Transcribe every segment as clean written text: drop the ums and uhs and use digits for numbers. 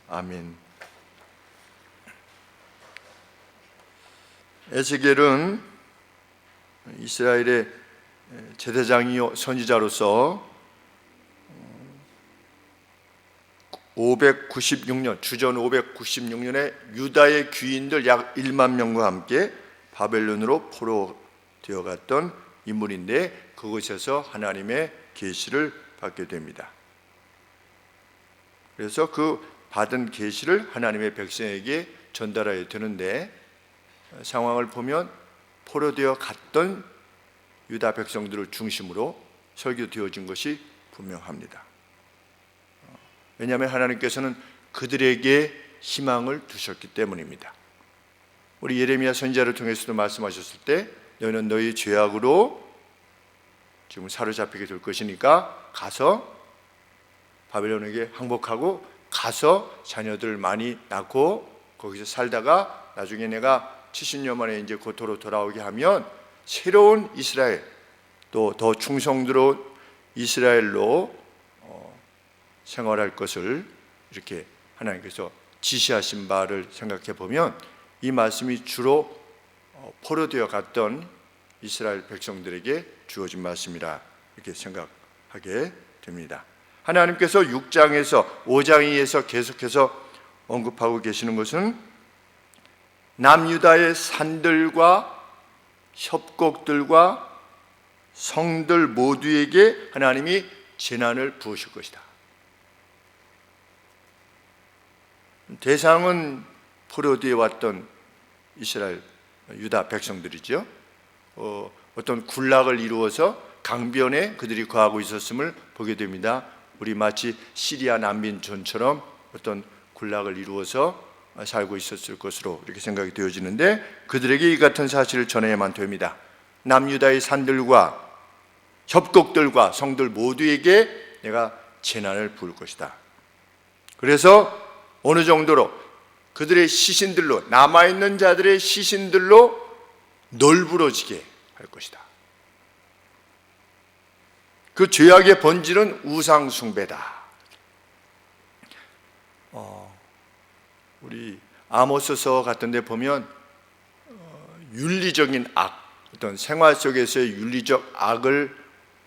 아멘. 에스겔은 이스라엘의 제사장이요 선지자로서 596년, 주전 596년에 유다의 귀인들 약 1만 명과 함께 바벨론으로 포로되어 갔던 인물인데, 그곳에서 하나님의 계시를 받게 됩니다. 그래서 그 받은 계시를 하나님의 백성에게 전달해야 되는데, 상황을 보면 포로되어 갔던 유다 백성들을 중심으로 설교되어진 것이 분명합니다. 왜냐하면 하나님께서는 그들에게 희망을 두셨기 때문입니다. 우리 예레미야 선지자를 통해서도 말씀하셨을 때, 너희는 너희 죄악으로 지금 사로잡히게 될 것이니까 가서 바벨론에게 항복하고 가서 자녀들을 많이 낳고 거기서 살다가 나중에 내가 70년 만에 이제 고토로 돌아오게 하면 새로운 이스라엘, 또 더 충성스러운 이스라엘로 생활할 것을 이렇게 하나님께서 지시하신 바를 생각해 보면, 이 말씀이 주로 포로되어 갔던 이스라엘 백성들에게 주어진 말씀이라 이렇게 생각하게 됩니다. 하나님께서 6장에서 5장에서 계속해서 언급하고 계시는 것은 남유다의 산들과 협곡들과 성들 모두에게 하나님이 재난을 부으실 것이다. 대상은 포로되어 왔던 이스라엘 유다 백성들이죠. 어떤 군락을 이루어서 강변에 그들이 거하고 있었음을 보게 됩니다. 우리 마치 시리아 난민촌처럼 어떤 군락을 이루어서 살고 있었을 것으로 이렇게 생각이 되어지는데, 그들에게 이 같은 사실을 전해야만 됩니다. 남유다의 산들과 협곡들과 성들 모두에게 내가 재난을 부을 것이다. 그래서 어느 정도로 그들의 시신들로, 남아있는 자들의 시신들로 널브러지게 할 것이다. 그 죄악의 본질은 우상 숭배다. 우리 아모스서 같은 데 보면 윤리적인 악, 어떤 생활 속에서의 윤리적 악을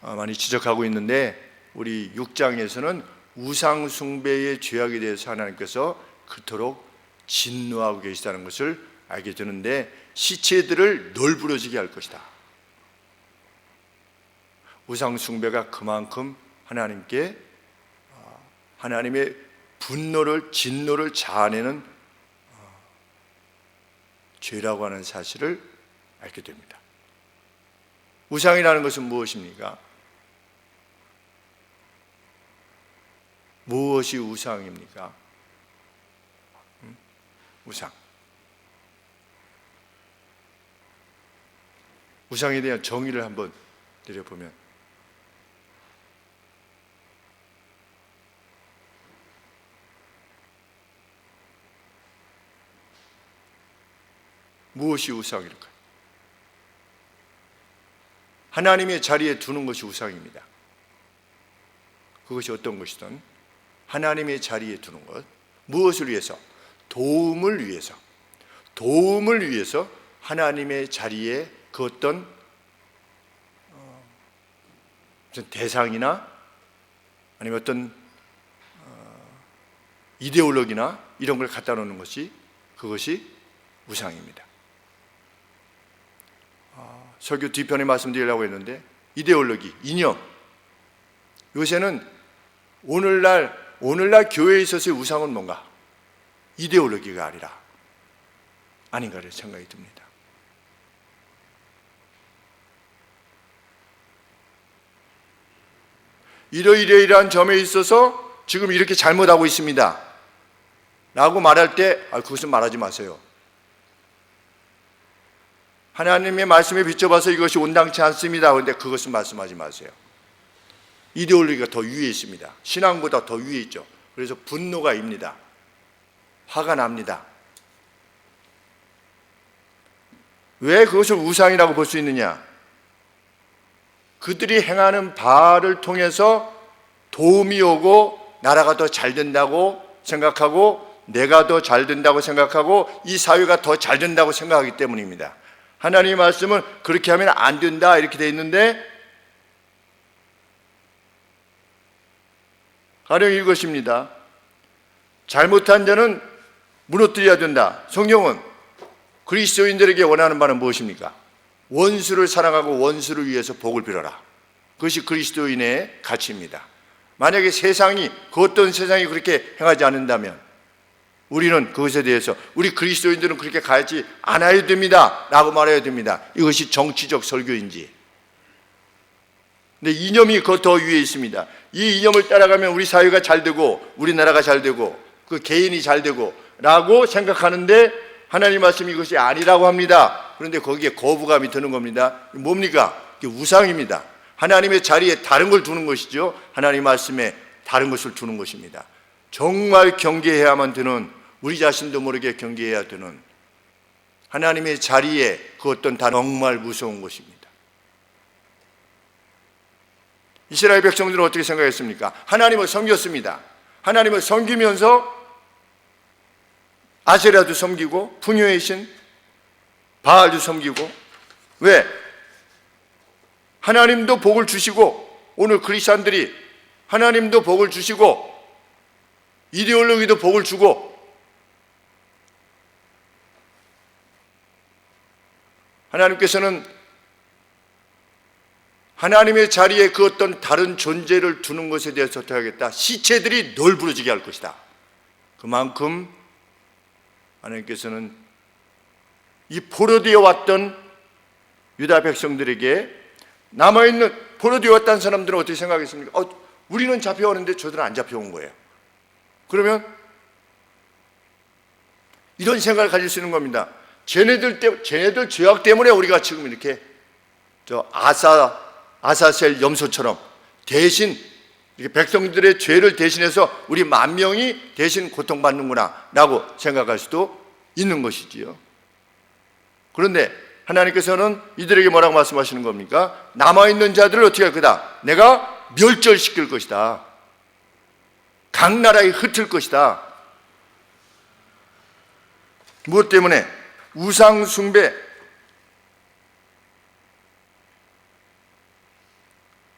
많이 지적하고 있는데, 우리 6장에서는 우상 숭배의 죄악에 대해서 하나님께서 그토록 진노하고 계시다는 것을 알게 되는데, 시체들을 널브러지게 할 것이다. 우상 숭배가 그만큼 하나님께 하나님의 분노를, 진노를 자아내는 죄라고 하는 사실을 알게 됩니다. 우상이라는 것은 무엇입니까? 무엇이 우상입니까? 우상. 우상에 대한 정의를 한번 내려보면, 무엇이 우상일까요? 하나님의 자리에 두는 것이 우상입니다. 그것이 어떤 것이든 하나님의 자리에 두는 것, 무엇을 위해서? 도움을 위해서. 도움을 위해서 하나님의 자리에 그 어떤 대상이나 아니면 어떤 이데올로기나 이런 걸 갖다 놓는 것이, 그것이 우상입니다. 설교 뒤편에 말씀드리려고 했는데, 이데올로기, 이념, 요새는 오늘날 교회에 있어서의 우상은 뭔가? 이데올로기가 아닌가를 생각이 듭니다. 이러이러이러한 점에 있어서 지금 이렇게 잘못하고 있습니다 라고 말할 때, 그것은 말하지 마세요. 하나님의 말씀에 비춰봐서 이것이 온당치 않습니다. 그런데 그것은 말씀하지 마세요. 이데올로기가 더 위에 있습니다. 신앙보다 더 위에 있죠. 그래서 분노가 입니다. 화가 납니다. 왜 그것을 우상이라고 볼 수 있느냐? 그들이 행하는 바를 통해서 도움이 오고 나라가 더 잘 된다고 생각하고 내가 더 잘 된다고 생각하고 이 사회가 더 잘 된다고 생각하기 때문입니다. 하나님의 말씀은 그렇게 하면 안 된다 이렇게 되어 있는데, 가령 이것입니다. 잘못한 자는 무너뜨려야 된다. 성경은 그리스도인들에게 원하는 바는 무엇입니까? 원수를 사랑하고 원수를 위해서 복을 빌어라. 그것이 그리스도인의 가치입니다. 만약에 세상이, 그 어떤 세상이 그렇게 행하지 않는다면 우리는 그것에 대해서 우리 그리스도인들은 그렇게 가지 않아야 됩니다 라고 말해야 됩니다. 이것이 정치적 설교인지. 근데 이념이 그 더 위에 있습니다. 이 이념을 따라가면 우리 사회가 잘 되고 우리나라가 잘 되고 그 개인이 잘 되고 라고 생각하는데, 하나님 말씀이 이것이 아니라고 합니다. 그런데 거기에 거부감이 드는 겁니다. 뭡니까? 이게 우상입니다. 하나님의 자리에 다른 걸 두는 것이죠. 하나님 말씀에 다른 것을 두는 것입니다. 정말 경계해야만 되는, 우리 자신도 모르게 경계해야 되는 하나님의 자리에 그 어떤 다 정말 무서운 것입니다. 이스라엘 백성들은 어떻게 생각했습니까? 하나님을 섬겼습니다. 하나님을 섬기면서 아세라도 섬기고 풍요의 신 바알도 섬기고. 왜? 하나님도 복을 주시고, 오늘 크리스찬들이 하나님도 복을 주시고 이데올로기도 복을 주고, 하나님께서는 하나님의 자리에 그 어떤 다른 존재를 두는 것에 대해서 어떻게 하겠다? 시체들이 널 부러지게 할 것이다. 그만큼 하나님께서는 이 포로되어 왔던 유다 백성들에게, 남아있는 포로되어 왔다는 사람들은 어떻게 생각했습니까? 우리는 잡혀오는데 저들은 안 잡혀온 거예요. 그러면 이런 생각을 가질 수 있는 겁니다. 쟤네들 죄악 때문에 우리가 지금 이렇게 아사셀 염소처럼 대신 이렇게 백성들의 죄를 대신해서 우리 만 명이 대신 고통받는구나 라고 생각할 수도 있는 것이지요. 그런데 하나님께서는 이들에게 뭐라고 말씀하시는 겁니까? 남아있는 자들을 어떻게 할 거다? 내가 멸절시킬 것이다. 각 나라에 흩을 것이다. 무엇 때문에? 우상 숭배.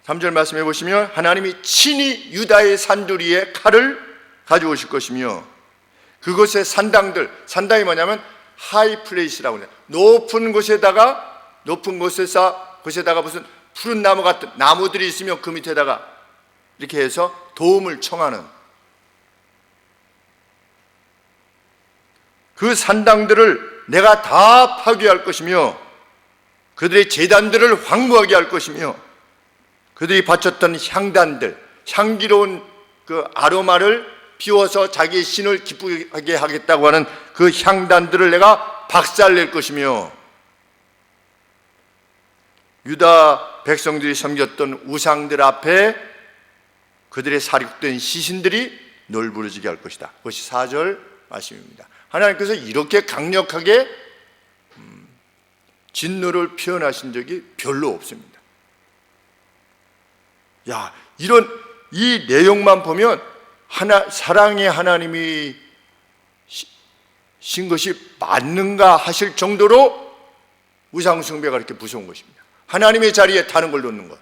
3절 말씀해 보시면, 하나님이 친히 유다의 산두리에 칼을 가져오실 것이며, 그것의 산당이 뭐냐면 하이 플레이스라고 해요. 높은 곳에다가 무슨 푸른 나무 같은 나무들이 있으면 그 밑에다가 이렇게 해서 도움을 청하는 그 산당들을 내가 다 파괴할 것이며, 그들의 제단들을 황무하게 할 것이며, 그들이 바쳤던 향단들, 향기로운 그 아로마를 피워서 자기의 신을 기쁘게 하겠다고 하는 그 향단들을 내가 박살낼 것이며, 유다 백성들이 섬겼던 우상들 앞에 그들의 사륙된 시신들이 널브러지게 할 것이다. 그것이 4절 말씀입니다. 하나님께서 이렇게 강력하게 진노를 표현하신 적이 별로 없습니다. 이 내용만 보면 사랑의 하나님이 신 것이 맞는가 하실 정도로 우상숭배가 그렇게 무서운 것입니다. 하나님의 자리에 다른 걸 놓는 것.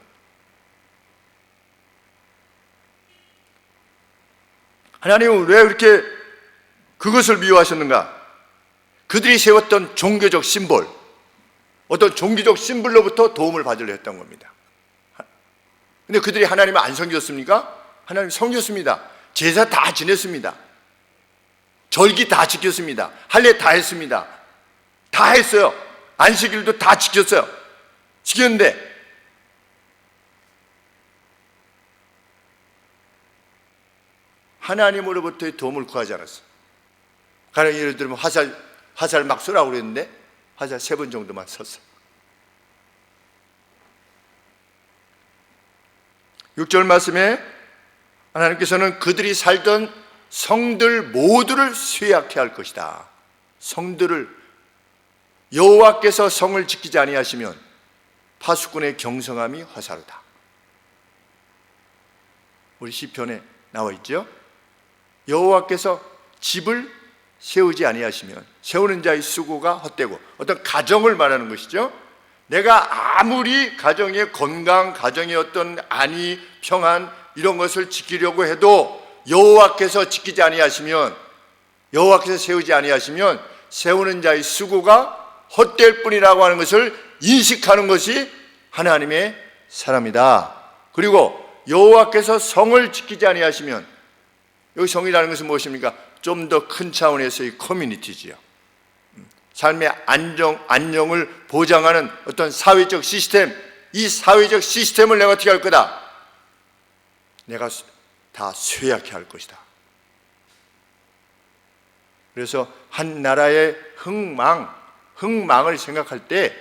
하나님은 왜 그렇게 그것을 미워하셨는가? 그들이 세웠던 종교적 심볼, 어떤 종교적 심볼로부터 도움을 받으려 했던 겁니다. 근데 그들이 하나님을 안 섬겼습니까? 하나님 섬겼습니다. 제사 다 지냈습니다. 절기 다 지켰습니다. 할례 다 했습니다. 다 했어요. 안식일도 다 지켰어요. 지켰는데 하나님으로부터의 도움을 구하지 않았어요. 가령 예를 들면 화살 막 쏘라고 그랬는데 화살 3번 정도만 쐈어요. 6절 말씀에 하나님께서는 그들이 살던 성들 모두를 쇠약케 할 것이다. 성들을, 여호와께서 성을 지키지 아니하시면 파수꾼의 경성함이 화사르다. 우리 시편에 나와 있죠. 여호와께서 집을 세우지 아니하시면 세우는 자의 수고가 헛되고, 어떤 가정을 말하는 것이죠. 내가 아무리 가정의 건강, 가정의 어떤 안위, 평안 이런 것을 지키려고 해도 여호와께서 지키지 아니하시면, 여호와께서 세우지 아니하시면 세우는 자의 수고가 헛될 뿐이라고 하는 것을 인식하는 것이 하나님의 사람이다. 그리고 여호와께서 성을 지키지 아니하시면, 여기 성이라는 것은 무엇입니까? 좀 더 큰 차원에서의 커뮤니티지요. 삶의 안녕을 보장하는 어떤 사회적 시스템, 이 사회적 시스템을 내가 어떻게 할 거다? 내가 다 쇠약해 할 것이다. 그래서 한 나라의 흥망을 생각할 때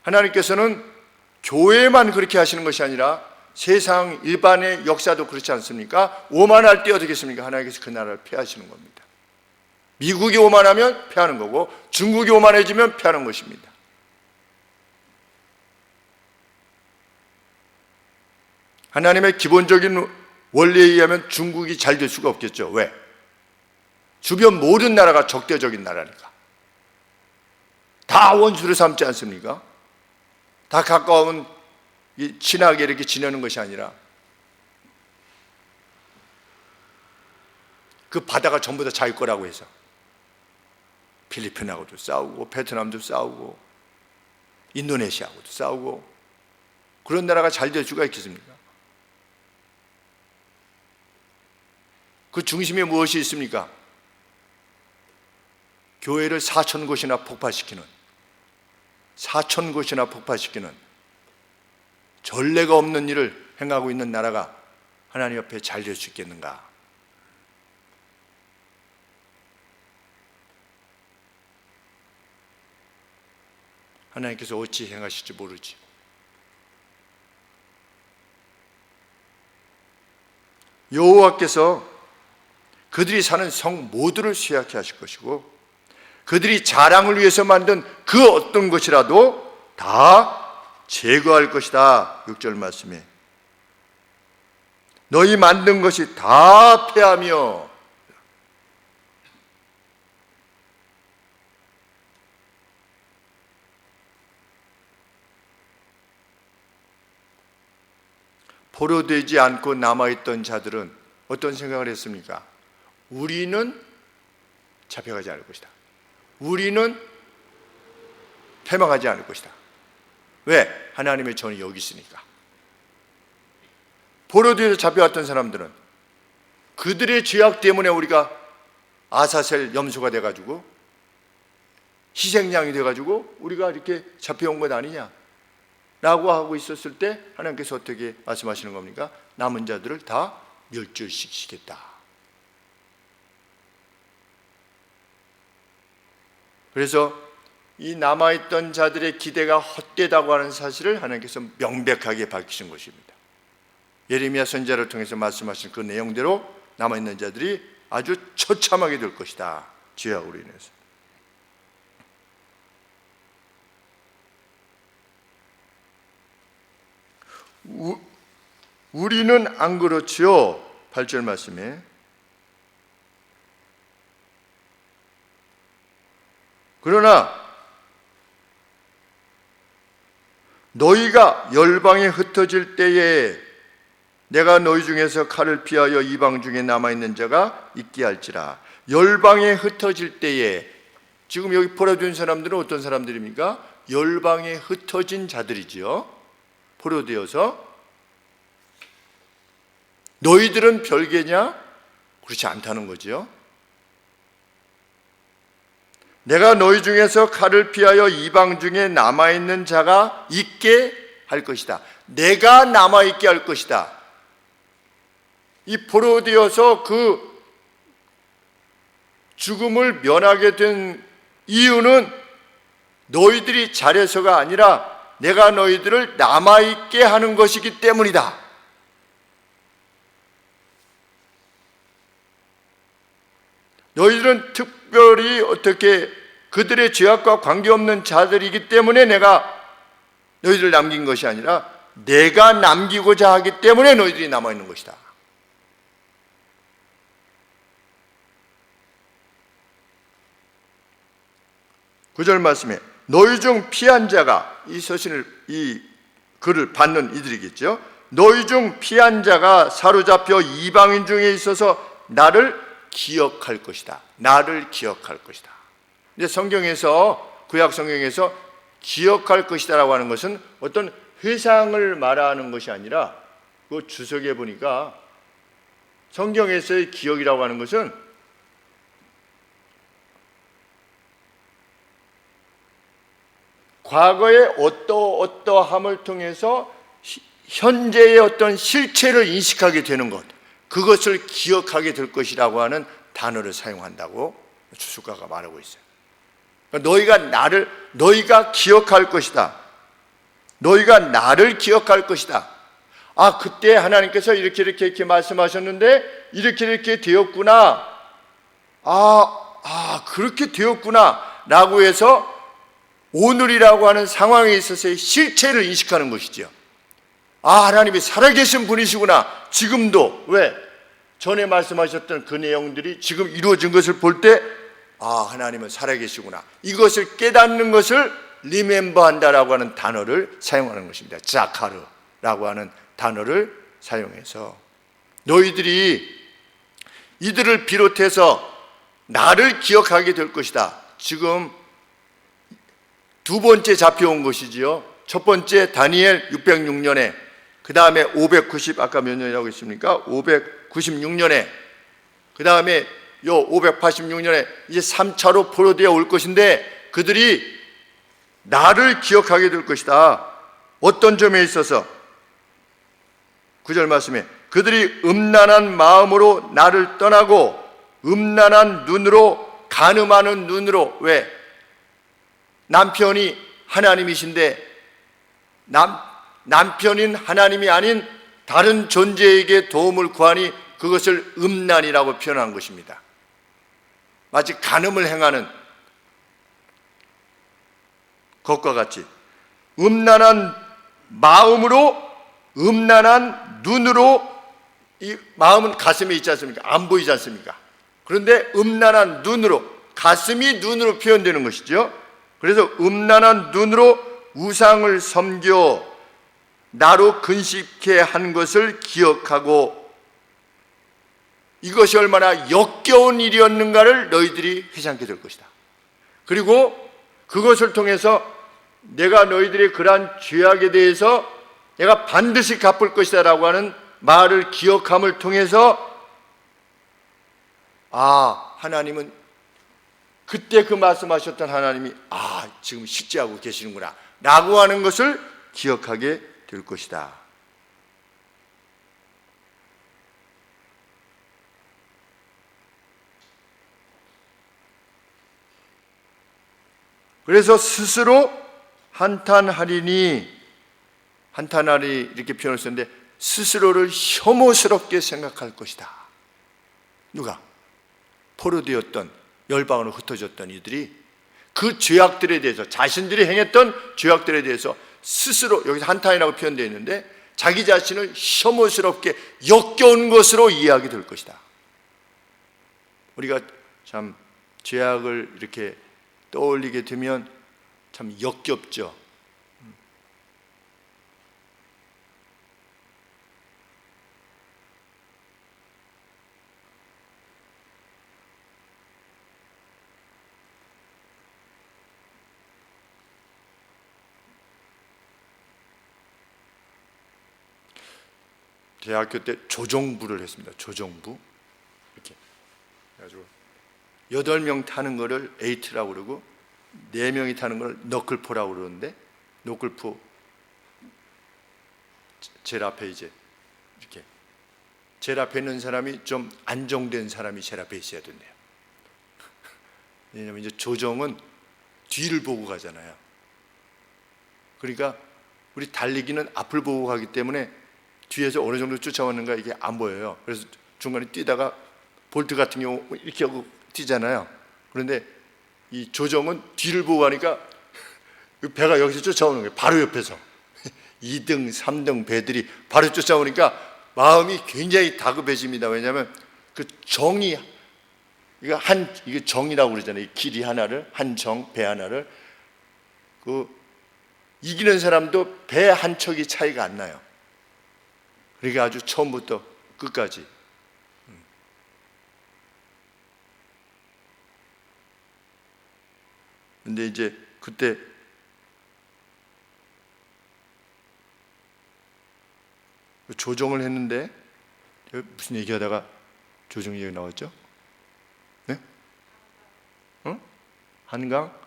하나님께서는 교회만 그렇게 하시는 것이 아니라 세상 일반의 역사도 그렇지 않습니까? 오만할 때 어떻게 했습니까? 하나님께서 그 나라를 폐하시는 겁니다. 미국이 오만하면 폐하는 거고, 중국이 오만해지면 폐하는 것입니다. 하나님의 기본적인 원리에 의하면 중국이 잘 될 수가 없겠죠. 왜? 주변 모든 나라가 적대적인 나라니까. 다 원수를 삼지 않습니까? 다 가까운 친하게 이렇게 지내는 것이 아니라 그 바다가 전부 다 자기 거라고 해서 필리핀하고도 싸우고, 베트남도 싸우고, 인도네시아하고도 싸우고, 그런 나라가 잘 될 수가 있겠습니까? 그 중심에 무엇이 있습니까? 교회를 4,000곳이나 폭파시키는 전례가 없는 일을 행하고 있는 나라가 하나님 앞에 잘 될 수 있겠는가? 하나님께서 어찌 행하실지 모르지. 여호와께서 그들이 사는 성 모두를 쇠약해 하실 것이고, 그들이 자랑을 위해서 만든 그 어떤 것이라도 다 제거할 것이다. 6절 말씀에 너희 만든 것이 다 패하며, 포로되지 않고 남아있던 자들은 어떤 생각을 했습니까? 우리는 잡혀가지 않을 것이다. 우리는 패망하지 않을 것이다. 왜? 하나님의 전이 여기 있으니까. 포로되어서 잡혀왔던 사람들은 그들의 죄악 때문에 우리가 아사셀 염소가 돼가지고 희생양이 돼가지고 우리가 이렇게 잡혀온 것 아니냐 라고 하고 있었을 때 하나님께서 어떻게 말씀하시는 겁니까? 남은 자들을 다 멸절시키겠다. 그래서 이 남아있던 자들의 기대가 헛되다고 하는 사실을 하나님께서 명백하게 밝히신 것입니다. 예레미야 선지자를 통해서 말씀하신 그 내용대로 남아있는 자들이 아주 처참하게 될 것이다. 죄악으로 인해서. 우리는 안 그렇지요. 8절 말씀에 그러나 너희가 열방에 흩어질 때에 내가 너희 중에서 칼을 피하여 이방 중에 남아있는 자가 있게 할지라. 열방에 흩어질 때에, 지금 여기 포로된 사람들은 어떤 사람들입니까? 열방에 흩어진 자들이지요. 포로되어서. 너희들은 별개냐? 그렇지 않다는 거죠. 내가 너희 중에서 칼을 피하여 이방 중에 남아있는 자가 있게 할 것이다. 내가 남아있게 할 것이다. 이 포로되어서 그 죽음을 면하게 된 이유는 너희들이 잘해서가 아니라 내가 너희들을 남아있게 하는 것이기 때문이다. 너희들은 특별히 어떻게 그들의 죄악과 관계없는 자들이기 때문에 내가 너희들을 남긴 것이 아니라 내가 남기고자 하기 때문에 너희들이 남아있는 것이다. 9절 말씀에 너희 중 피한 자가, 이 서신을, 이 글을 받는 이들이겠죠. 너희 중 피한 자가 사로잡혀 이방인 중에 있어서 나를 기억할 것이다. 나를 기억할 것이다. 근데 성경에서, 구약 성경에서 기억할 것이다라고 하는 것은 어떤 회상을 말하는 것이 아니라, 그 주석에 보니까 성경에서의 기억이라고 하는 것은 과거의 어떠함을 통해서 현재의 어떤 실체를 인식하게 되는 것, 그것을 기억하게 될 것이라고 하는 단어를 사용한다고 주석가가 말하고 있어요. 너희가 기억할 것이다. 너희가 나를 기억할 것이다. 아, 그때 하나님께서 이렇게 말씀하셨는데 이렇게 되었구나. 그렇게 되었구나 라고 해서 오늘이라고 하는 상황에 있어서의 실체를 인식하는 것이죠. 하나님이 살아계신 분이시구나. 지금도, 왜? 전에 말씀하셨던 그 내용들이 지금 이루어진 것을 볼 때 하나님은 살아계시구나. 이것을 깨닫는 것을 리멤버 한다라고 하는 단어를 사용하는 것입니다. 자카르라고 하는 단어를 사용해서 너희들이 이들을 비롯해서 나를 기억하게 될 것이다. 지금 두 번째 잡혀온 것이지요. 첫 번째 다니엘 606년에, 그 다음에 590, 아까 몇 년이라고 했습니까? 596년에, 그 다음에 요 586년에 이제 3차로 포로되어 올 것인데 그들이 나를 기억하게 될 것이다. 어떤 점에 있어서? 9절 말씀에 그들이 음란한 마음으로 나를 떠나고 음란한 눈으로, 간음하는 눈으로, 왜? 남편이 하나님이신데 남편인 하나님이 아닌 다른 존재에게 도움을 구하니 그것을 음란이라고 표현한 것입니다. 마치 간음을 행하는 것과 같이 음란한 마음으로, 음란한 눈으로, 이 마음은 가슴에 있지 않습니까? 안 보이지 않습니까? 그런데 음란한 눈으로, 가슴이 눈으로 표현되는 것이죠. 그래서 음란한 눈으로 우상을 섬겨 나로 근심케 한 것을 기억하고, 이것이 얼마나 역겨운 일이었는가를 너희들이 회상하게 될 것이다. 그리고 그것을 통해서 내가 너희들의 그러한 죄악에 대해서 내가 반드시 갚을 것이다 라고 하는 말을 기억함을 통해서 하나님은 그때 그 말씀하셨던 하나님이 지금 실제하고 계시는구나 라고 하는 것을 기억하게 될 것이다. 그래서 스스로 한탄하리 이렇게 표현을 썼는데 스스로를 혐오스럽게 생각할 것이다. 누가? 포로되었던, 열방으로 흩어졌던 이들이 그 죄악들에 대해서, 자신들이 행했던 죄악들에 대해서 스스로, 여기서 한탄이라고 표현되어 있는데 자기 자신을 혐오스럽게 역겨운 것으로 이해하게 될 것이다. 우리가 참 죄악을 이렇게 떠올리게 되면 참 역겹죠. 대학교 때 조정부를 했습니다. 조정부. 이렇게 그래가지고 8명 타는 거를 에이트라고 그러고 4명이 타는 걸 너클포라고 그러는데, 너클포 제일 앞에 이제 이렇게 제일 앞에 있는 사람이 좀 안정된 사람이 제일 앞에 있어야 된대요. 왜냐하면 이제 조정은 뒤를 보고 가잖아요. 그러니까 우리 달리기는 앞을 보고 가기 때문에 뒤에서 어느 정도 쫓아왔는가 이게 안 보여요. 그래서 중간에 뛰다가 볼트 같은 경우 이렇게 하고 뛰잖아요. 그런데 이 조정은 뒤를 보고 가니까 배가 여기서 쫓아오는 거예요. 바로 옆에서 2등, 3등 배들이 바로 쫓아오니까 마음이 굉장히 다급해집니다. 왜냐하면 그 정이 이게 정이라고 그러잖아요. 길이 하나를, 한 정, 배 하나를. 이기는 사람도 배 한 척이 차이가 안 나요. 그러니까 아주 처음부터 끝까지. 근데 이제 그때 조정을 했는데, 무슨 얘기하다가 조정 얘기 나왔죠? 네? 한강?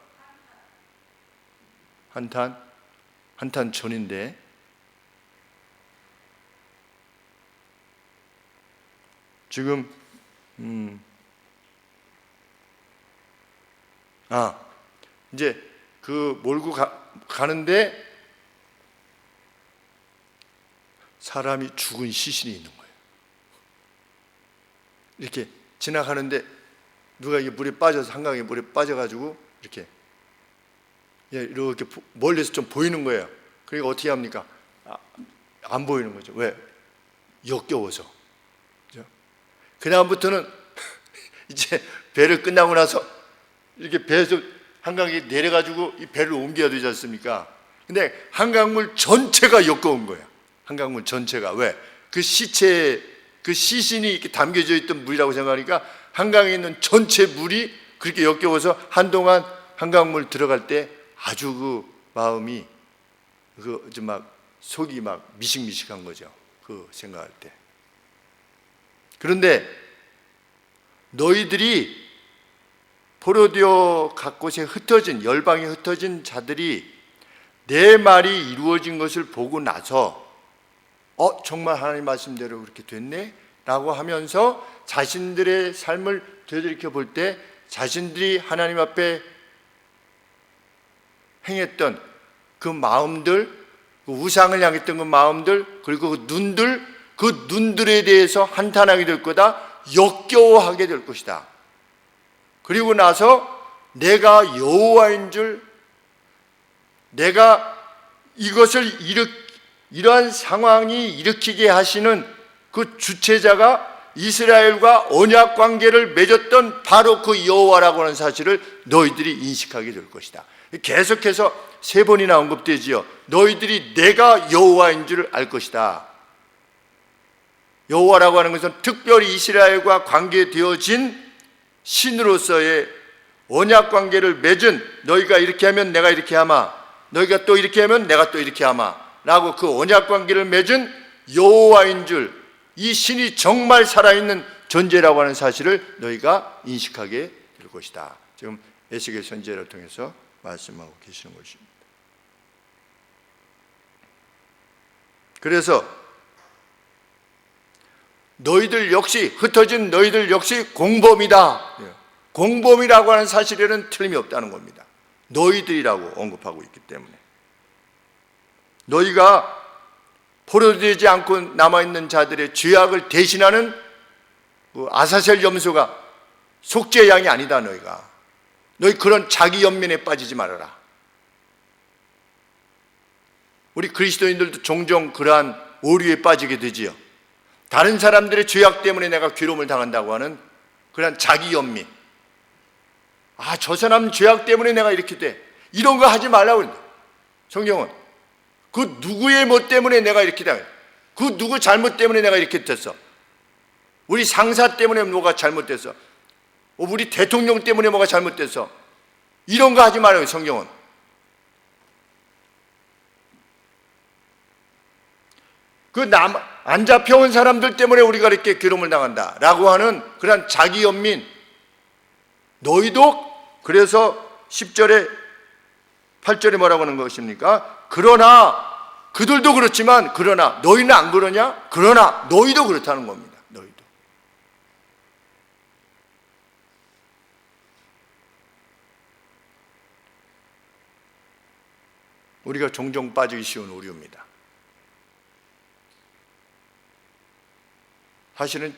한탄 전인데, 지금 이제 몰고 가는데 사람이 죽은 시신이 있는 거예요. 이렇게 지나가는데 누가 이게 물에 빠져서, 한강에 물에 빠져가지고 이렇게 멀리서 좀 보이는 거예요. 그러니까 어떻게 합니까? 안 보이는 거죠. 왜? 역겨워서. 그 다음부터는 이제 배를 끝나고 나서 이렇게 배에서 한강에 내려가지고 이 배를 옮겨야 되지 않습니까? 근데 한강물 전체가 역겨운 거예요. 한강물 전체가. 왜? 그 시신이 이렇게 담겨져 있던 물이라고 생각하니까 한강에 있는 전체 물이 그렇게 역겨워서 한동안 한강물 들어갈 때 아주 마음이 속이 미식미식한 거죠. 생각할 때. 그런데 너희들이 포로되어 각 곳에 흩어진, 열방에 흩어진 자들이 내 말이 이루어진 것을 보고 나서 정말 하나님 말씀대로 그렇게 됐네? 라고 하면서 자신들의 삶을 되돌이켜 볼 때 자신들이 하나님 앞에 행했던 그 마음들, 그 우상을 향했던 그 마음들, 그리고 그 눈들에 대해서 한탄하게 될 거다, 역겨워하게 될 것이다. 그리고 나서 내가 여호와인 줄, 내가 이러한 상황이 일으키게 하시는 그 주체자가 이스라엘과 언약 관계를 맺었던 바로 그 여호와라고 하는 사실을 너희들이 인식하게 될 것이다. 계속해서 3번이나 언급되지요. 너희들이 내가 여호와인 줄 알 것이다. 여호와라고 하는 것은 특별히 이스라엘과 관계되어진 신으로서의 언약 관계를 맺은, 너희가 이렇게 하면 내가 이렇게 하마, 너희가 또 이렇게 하면 내가 또 이렇게 하마 라고 그 언약 관계를 맺은 여호와인 줄, 이 신이 정말 살아있는 존재라고 하는 사실을 너희가 인식하게 될 것이다. 지금 에스겔 선지자를 통해서 말씀하고 계시는 것입니다. 그래서 흩어진 너희들 역시 공범이다. 공범이라고 하는 사실에는 틀림이 없다는 겁니다. 너희들이라고 언급하고 있기 때문에. 너희가 포로되지 않고 남아있는 자들의 죄악을 대신하는 아사셀 염소가 속죄의 양이 아니다. 너희 그런 자기 연민에 빠지지 말아라. 우리 그리스도인들도 종종 그러한 오류에 빠지게 되지요. 다른 사람들의 죄악 때문에 내가 괴로움을 당한다고 하는 그러한 자기 연민. 저 사람 죄악 때문에 내가 이렇게 돼. 이런 거 하지 말라고 그런다. 성경은 그 누구의 뭐 때문에 내가 이렇게 돼. 그 누구 잘못 때문에 내가 이렇게 됐어. 우리 상사 때문에 뭐가 잘못됐어. 우리 대통령 때문에 뭐가 잘못됐어. 이런 거 하지 말아요. 성경은. 안 잡혀온 사람들 때문에 우리가 이렇게 괴로움을 당한다 라고 하는 그런 자기 연민. 너희도 그래서 10절에 8절에 뭐라고 하는 것입니까? 그러나 그들도 그렇지만 그러나 너희는 안 그러냐? 그러나 너희도 그렇다는 겁니다. 너희도. 우리가 종종 빠지기 쉬운 오류입니다. 사실은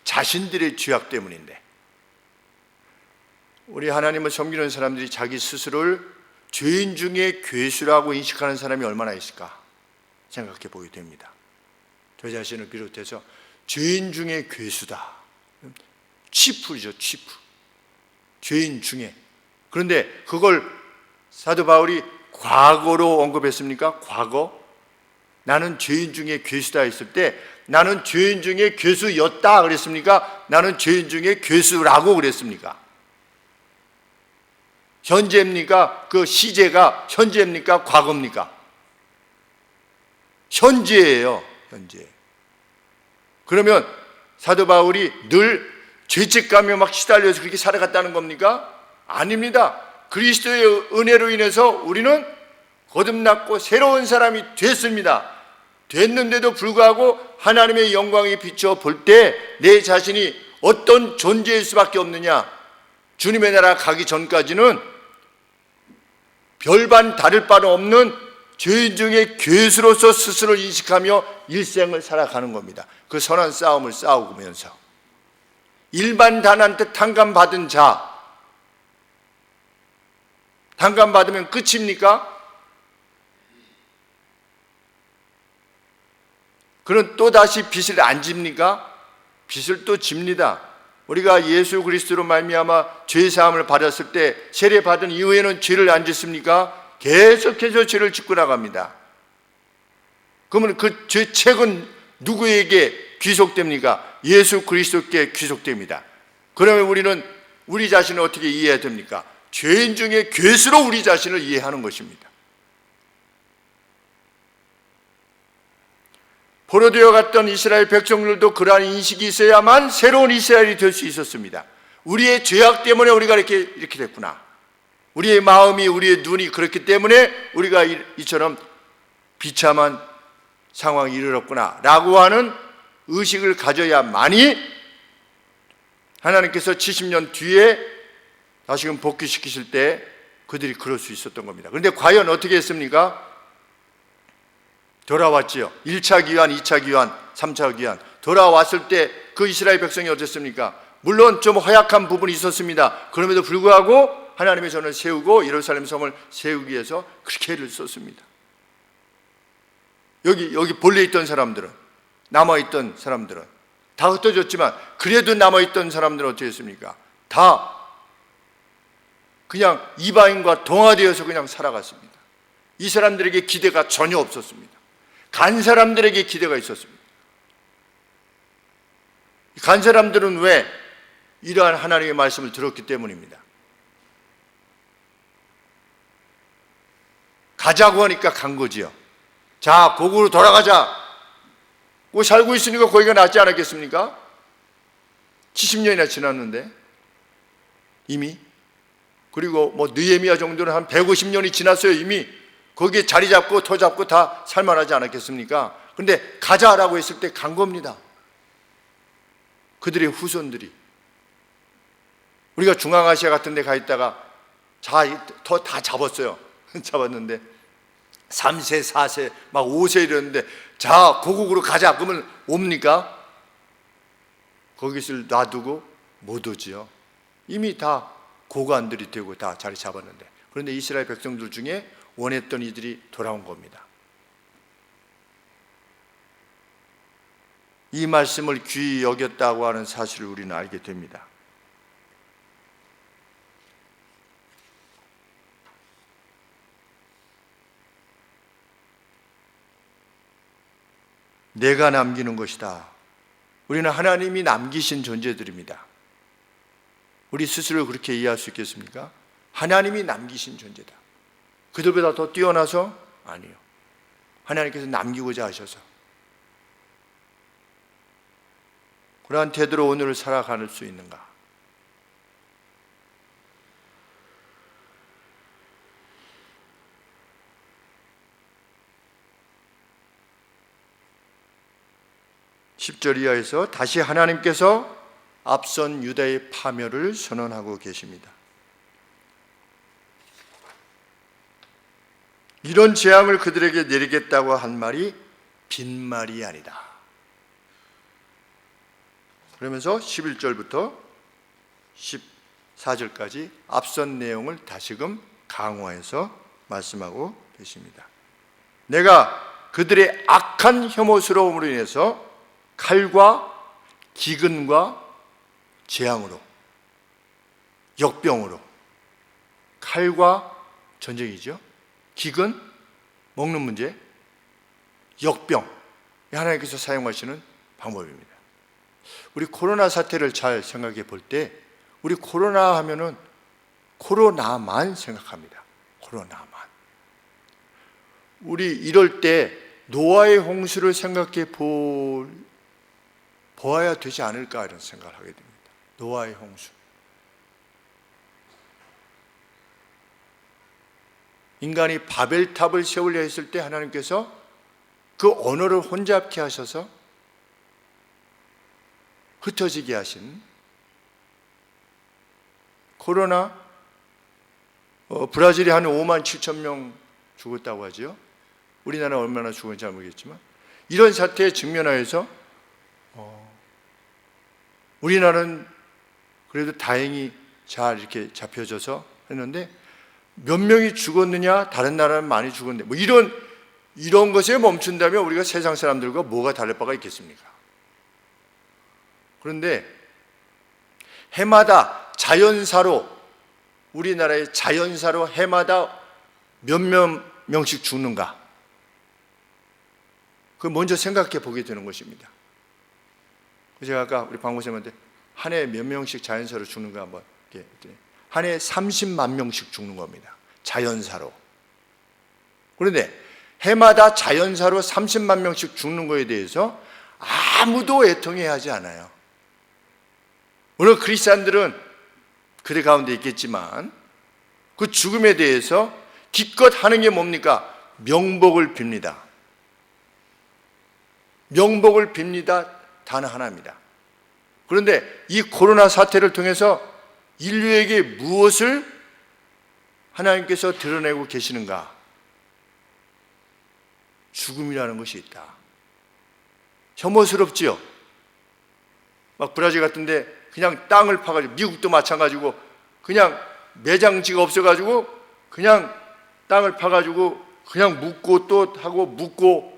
자신들의 죄악 때문인데, 우리 하나님을 섬기는 사람들이 자기 스스로를 죄인 중에 괴수라고 인식하는 사람이 얼마나 있을까 생각해 보게 됩니다. 저 자신을 비롯해서 죄인 중에 괴수다. 치프죠, 치프. 죄인 중에. 그런데 그걸 사도 바울이 과거로 언급했습니까? 과거? 나는 죄인 중에 괴수다 했을 때 나는 죄인 중에 괴수였다 그랬습니까? 나는 죄인 중에 괴수라고 그랬습니까? 현재입니까? 그 시제가 현재입니까? 과거입니까? 현재예요. 현재. 그러면 사도 바울이 늘 죄책감에 막 시달려서 그렇게 살아갔다는 겁니까? 아닙니다. 그리스도의 은혜로 인해서 우리는 거듭났고 새로운 사람이 됐습니다. 됐는데도 불구하고 하나님의 영광에 비춰 볼 때 내 자신이 어떤 존재일 수밖에 없느냐? 주님의 나라 가기 전까지는 별반 다를 바는 없는 죄인 중에 괴수로서 스스로를 인식하며 일생을 살아가는 겁니다. 그 선한 싸움을 싸우면서 일반단한테 탕감받은 자, 탕감받으면 끝입니까? 그는 또다시 빚을 안 집니까? 빚을 또 집니다. 우리가 예수 그리스도로 말미암아 죄사함을 받았을 때 세례받은 이후에는 죄를 안 짓습니까? 계속해서 죄를 짓고 나갑니다. 그러면 그 죄책은 누구에게 귀속됩니까? 예수 그리스도께 귀속됩니다. 그러면 우리는 우리 자신을 어떻게 이해해야 됩니까? 죄인 중에 괴수로 우리 자신을 이해하는 것입니다. 포로되어 갔던 이스라엘 백성들도 그러한 인식이 있어야만 새로운 이스라엘이 될 수 있었습니다. 우리의 죄악 때문에 우리가 이렇게 됐구나. 우리의 마음이, 우리의 눈이 그렇기 때문에 우리가 이처럼 비참한 상황에 이르렀구나 라고 하는 의식을 가져야만이 하나님께서 70년 뒤에 다시금 복귀시키실 때 그들이 그럴 수 있었던 겁니다. 그런데 과연 어떻게 했습니까? 돌아왔지요. 1차 귀환, 2차 귀환, 3차 귀환. 돌아왔을 때 그 이스라엘 백성이 어땠습니까? 물론 좀 허약한 부분이 있었습니다. 그럼에도 불구하고 하나님의 전을 세우고 예루살렘 성을 세우기 위해서 그렇게 애를 썼습니다. 여기 본래 있던 사람들은, 남아있던 사람들은 다 흩어졌지만 그래도 남아있던 사람들은 어떻게 했습니까? 다 그냥 이방인과 동화되어서 그냥 살아갔습니다. 이 사람들에게 기대가 전혀 없었습니다. 간 사람들에게 기대가 있었습니다. 간 사람들은 왜? 이러한 하나님의 말씀을 들었기 때문입니다. 가자고 하니까 간 거지요. 자, 고국으로 돌아가자. 뭐 살고 있으니까 거기가 낫지 않았겠습니까? 70년이나 지났는데 이미. 그리고 뭐 느헤미야 정도는 한 150년이 지났어요. 이미 거기에 자리 잡고 터 잡고 다 살만하지 않았겠습니까? 그런데 가자라고 했을 때 간 겁니다. 그들의 후손들이. 우리가 중앙아시아 같은 데 가 있다가 터 다 잡았어요. 잡았는데 3세, 4세, 막 5세 이랬는데 자, 고국으로 가자. 그러면 옵니까? 거기서 놔두고 못 오지요. 이미 다 고관들이 되고 다 자리 잡았는데. 그런데 이스라엘 백성들 중에 원했던 이들이 돌아온 겁니다. 이 말씀을 귀히 여겼다고 하는 사실을 우리는 알게 됩니다. 내가 남기는 것이다. 우리는 하나님이 남기신 존재들입니다. 우리 스스로 그렇게 이해할 수 있겠습니까? 하나님이 남기신 존재다. 그들보다 더 뛰어나서? 아니요. 하나님께서 남기고자 하셔서. 그러한 태도로 오늘을 살아갈 수 있는가? (10절) 이하에서 다시 하나님께서 앞선 유다의 파멸을 선언하고 계십니다. 이런 재앙을 그들에게 내리겠다고 한 말이 빈말이 아니다. 그러면서 11절부터 14절까지 앞선 내용을 다시금 강화해서 말씀하고 계십니다. 내가 그들의 악한 혐오스러움으로 인해서 칼과 기근과 재앙으로 역병으로, 칼과 전쟁이죠. 기근, 먹는 문제, 역병, 하나님께서 사용하시는 방법입니다. 우리 코로나 사태를 잘 생각해 볼 때 우리 코로나 하면은 코로나만 생각합니다. 코로나만. 우리 이럴 때 노아의 홍수를 생각해 보아야 되지 않을까 이런 생각을 하게 됩니다. 노아의 홍수. 인간이 바벨탑을 세우려 했을 때 하나님께서 그 언어를 혼잡케 하셔서 흩어지게 하신 코로나, 브라질이 한 5만 7천 명 죽었다고 하죠. 우리나라 얼마나 죽었는지 잘 모르겠지만 이런 사태에 직면하여서 우리나라는 그래도 다행히 잘 이렇게 잡혀져서 했는데 몇 명이 죽었느냐, 다른 나라는 많이 죽었는데 뭐 이런 것에 멈춘다면 우리가 세상 사람들과 뭐가 다를 바가 있겠습니까? 그런데 해마다 자연사로, 우리나라의 자연사로 해마다 몇 명씩 죽는가? 그 먼저 생각해 보게 되는 것입니다. 제가 아까 우리 방고쌤한테 한 해에 몇 명씩 자연사로 죽는가 한번 했더니 한 해에 30만 명씩 죽는 겁니다. 자연사로. 그런데 해마다 자연사로 30만 명씩 죽는 거에 대해서 아무도 애통해하지 않아요. 물론 크리스찬들은 그들 가운데 있겠지만 그 죽음에 대해서 기껏 하는 게 뭡니까? 명복을 빕니다. 명복을 빕니다. 단 하나입니다. 그런데 이 코로나 사태를 통해서 인류에게 무엇을 하나님께서 드러내고 계시는가? 죽음이라는 것이 있다. 혐오스럽지요? 막 브라질 같은데 그냥 땅을 파가지고, 미국도 마찬가지고 그냥 매장지가 없어가지고 그냥 땅을 파가지고 그냥 묻고 또 하고 묻고,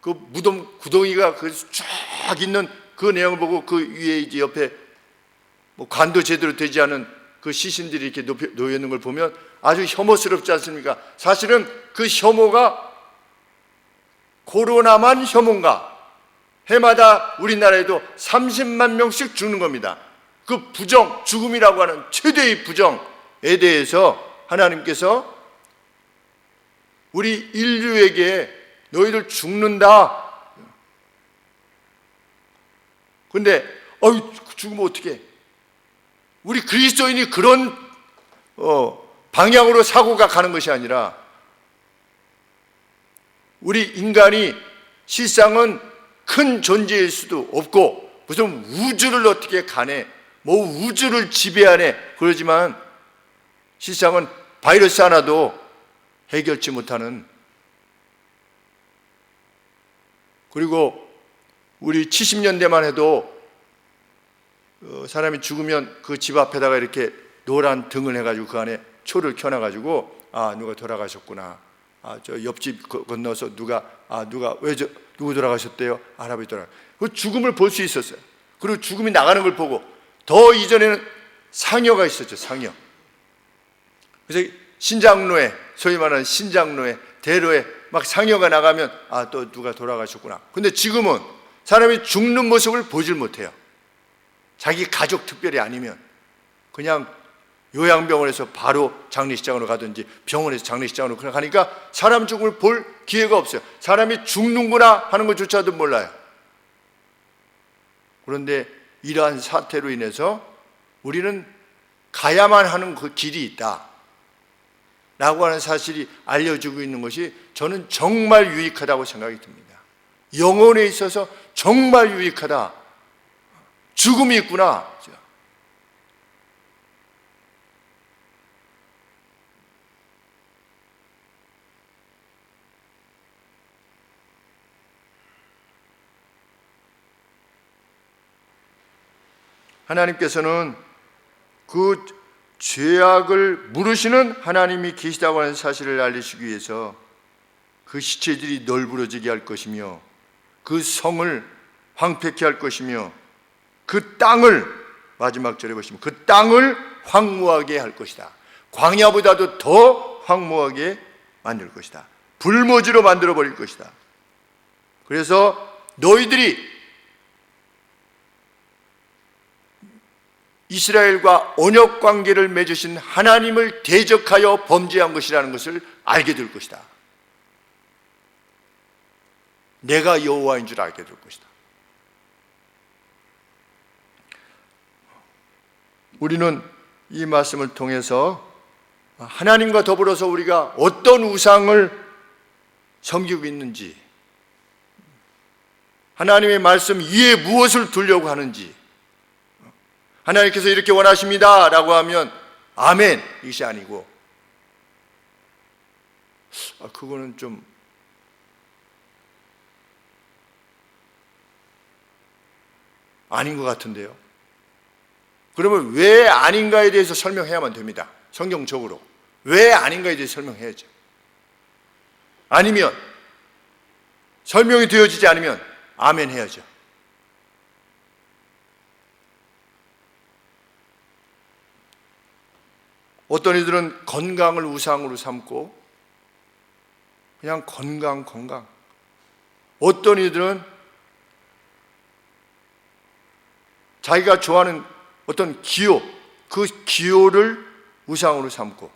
그 무덤 구덩이가 쫙 있는 그 내용을 보고 그 위에 이제 옆에 뭐 관도 제대로 되지 않은 그 시신들이 이렇게 놓여 있는 걸 보면 아주 혐오스럽지 않습니까? 사실은 그 혐오가 코로나만 혐오인가? 해마다 우리나라에도 30만 명씩 죽는 겁니다. 그 부정, 죽음이라고 하는 최대의 부정에 대해서 하나님께서 우리 인류에게 너희들 죽는다. 근데 죽으면 어떡해? 우리 그리스도인이 그런 방향으로 사고가 가는 것이 아니라 우리 인간이 실상은 큰 존재일 수도 없고 무슨 우주를 어떻게 가네, 뭐 우주를 지배하네 그러지만 실상은 바이러스 하나도 해결치 못하는, 그리고 우리 70년대만 해도 사람이 죽으면 그 집 앞에다가 이렇게 노란 등을 해가지고 그 안에 초를 켜놔가지고 누가 돌아가셨구나, 저 옆집 건너서 누가 누구 돌아가셨대요? 할아버지 돌아가. 그 죽음을 볼 수 있었어요. 그리고 죽음이 나가는 걸 보고, 더 이전에는 상여가 있었죠. 상여. 그래서 신장로에, 소위 말하는 신장로에, 대로에 막 상여가 나가면 또 누가 돌아가셨구나. 근데 지금은 사람이 죽는 모습을 보질 못해요. 자기 가족 특별히 아니면 그냥 요양병원에서 바로 장례식장으로 가든지 병원에서 장례식장으로 가니까 사람 죽음을 볼 기회가 없어요. 사람이 죽는구나 하는 것조차도 몰라요. 그런데 이러한 사태로 인해서 우리는 가야만 하는 그 길이 있다 라고 하는 사실이 알려지고 있는 것이 저는 정말 유익하다고 생각이 듭니다. 영혼에 있어서 정말 유익하다. 죽음이 있구나. 하나님께서는 그 죄악을 물으시는 하나님이 계시다고 하는 사실을 알리시기 위해서 그 시체들이 널브러지게 할 것이며 그 성을 황폐케 할 것이며 그 땅을 마지막 절에 보시면 그 땅을 황무하게 할 것이다. 광야보다도 더 황무하게 만들 것이다. 불모지로 만들어 버릴 것이다. 그래서 너희들이 이스라엘과 언약 관계를 맺으신 하나님을 대적하여 범죄한 것이라는 것을 알게 될 것이다. 내가 여호와인 줄 알게 될 것이다. 우리는 이 말씀을 통해서 하나님과 더불어서 우리가 어떤 우상을 섬기고 있는지, 하나님의 말씀 위에 무엇을 두려고 하는지, 하나님께서 이렇게 원하십니다 라고 하면 아멘 이것이 아니고, 그거는 좀 아닌 것 같은데요. 그러면 왜 아닌가에 대해서 설명해야만 됩니다. 성경적으로 왜 아닌가에 대해서 설명해야죠. 아니면 설명이 되어지지 않으면 아멘 해야죠. 어떤 이들은 건강을 우상으로 삼고 그냥 건강. 어떤 이들은 자기가 좋아하는 어떤 기호, 그 기호를 우상으로 삼고,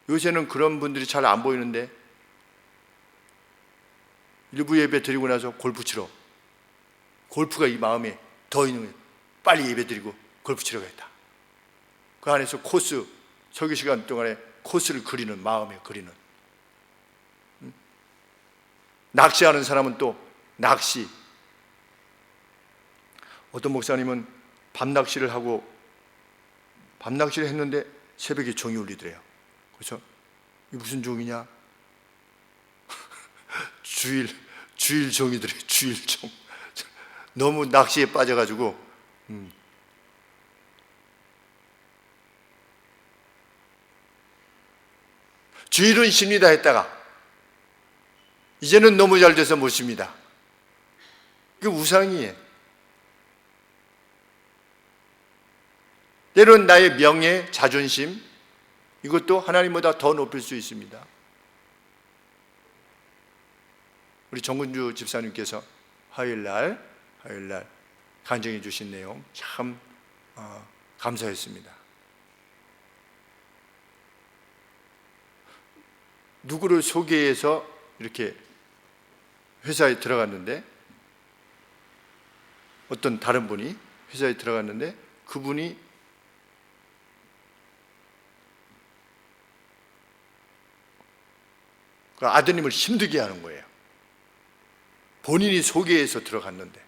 요새는 그런 분들이 잘 안 보이는데 일부 예배 드리고 나서 골프 치러, 골프가 이 마음에 더 있는 거예요. 빨리 예배 드리고 골프 치러 가야겠다. 그 안에서 코스, 설교 시간 동안에 코스를 그리는, 마음에 그리는. 낚시하는 사람은 또 낚시. 어떤 목사님은 밤낚시를 했는데 새벽에 종이 울리더래요. 그래서 이게 무슨 종이냐? 주일 종이더래요. 주일 종. 너무 낚시에 빠져가지고 주일은 쉽니다 했다가 이제는 너무 잘 돼서 못 쉽니다. 그게 우상이에요. 때로는 나의 명예, 자존심, 이것도 하나님보다 더 높일 수 있습니다. 우리 정근주 집사님께서 화요일날 간증해 주신 내용 참 감사했습니다. 누구를 소개해서 이렇게 회사에 들어갔는데, 어떤 다른 분이 회사에 들어갔는데 그분이 그 아드님을 힘들게 하는 거예요. 본인이 소개해서 들어갔는데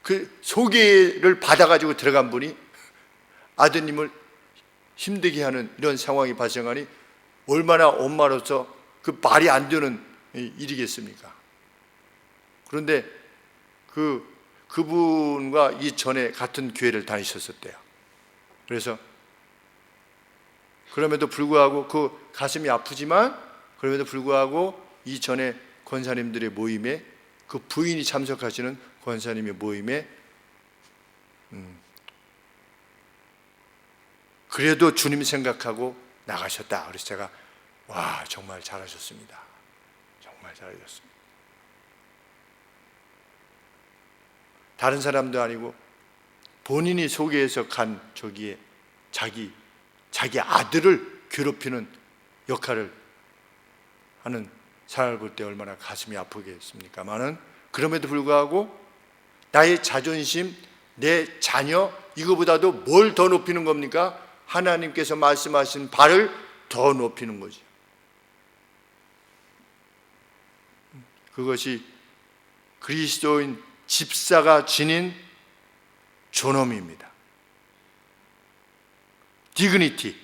그 소개를 받아가지고 들어간 분이 아드님을 힘들게 하는 이런 상황이 발생하니 얼마나 엄마로서 그 말이 안 되는 일이겠습니까? 그런데 그분과 이전에 같은 교회를 다니셨었대요. 그래서 그럼에도 불구하고 그 가슴이 아프지만 그럼에도 불구하고 이전에 권사님들의 모임에, 그 부인이 참석하시는 권사님의 모임에 그래도 주님 생각하고 나가셨다. 그래서 제가 와, 정말 잘하셨습니다. 정말 잘하셨습니다. 다른 사람도 아니고 본인이 소개해서 간 저기에 자기 아들을 괴롭히는 역할을 하는 사람을 볼 때 얼마나 가슴이 아프겠습니까마는, 그럼에도 불구하고 나의 자존심, 내 자녀, 이거보다도 뭘 더 높이는 겁니까? 하나님께서 말씀하신 바를 더 높이는 거죠. 그것이 그리스도인 집사가 지닌 존엄입니다. 디그니티.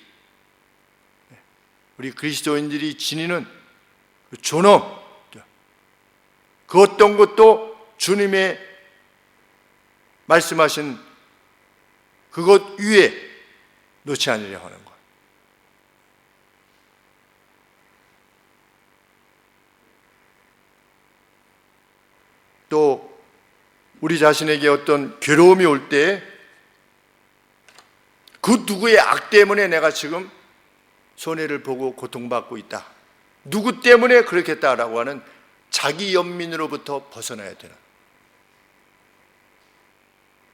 우리 그리스도인들이 지니는 그 존엄, 그 어떤 것도 주님의 말씀하신 그것 위에 놓지 않으려 하는 것. 또 우리 자신에게 어떤 괴로움이 올 때 그 누구의 악 때문에 내가 지금 손해를 보고 고통받고 있다, 누구 때문에 그렇게 했다라고 하는 자기 연민으로부터 벗어나야 되는,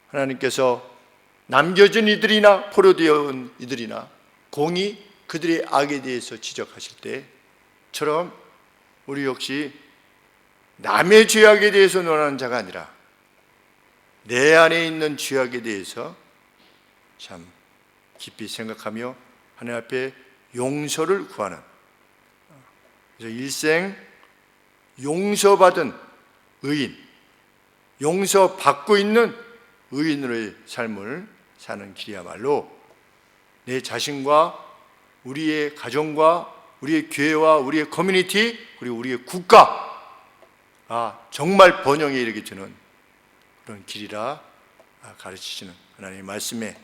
하나님께서 남겨진 이들이나 포로되어 온 이들이나 공히 그들의 악에 대해서 지적하실 때처럼 우리 역시 남의 죄악에 대해서 논하는 자가 아니라 내 안에 있는 죄악에 대해서 참 깊이 생각하며 하나님 앞에 용서를 구하는, 그래서 일생 용서받은 의인, 용서받고 있는 의인으로의 삶을 사는 길이야말로 내 자신과 우리의 가정과 우리의 교회와 우리의 커뮤니티 그리고 우리의 국가가 정말 번영에 이르게 되는 그런 길이라 가르치시는 하나님의 말씀에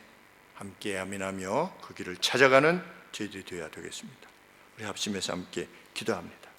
함께 아멘하며 그 길을 찾아가는 저희들이 되어야 되겠습니다. 우리 합심해서 함께 기도합니다.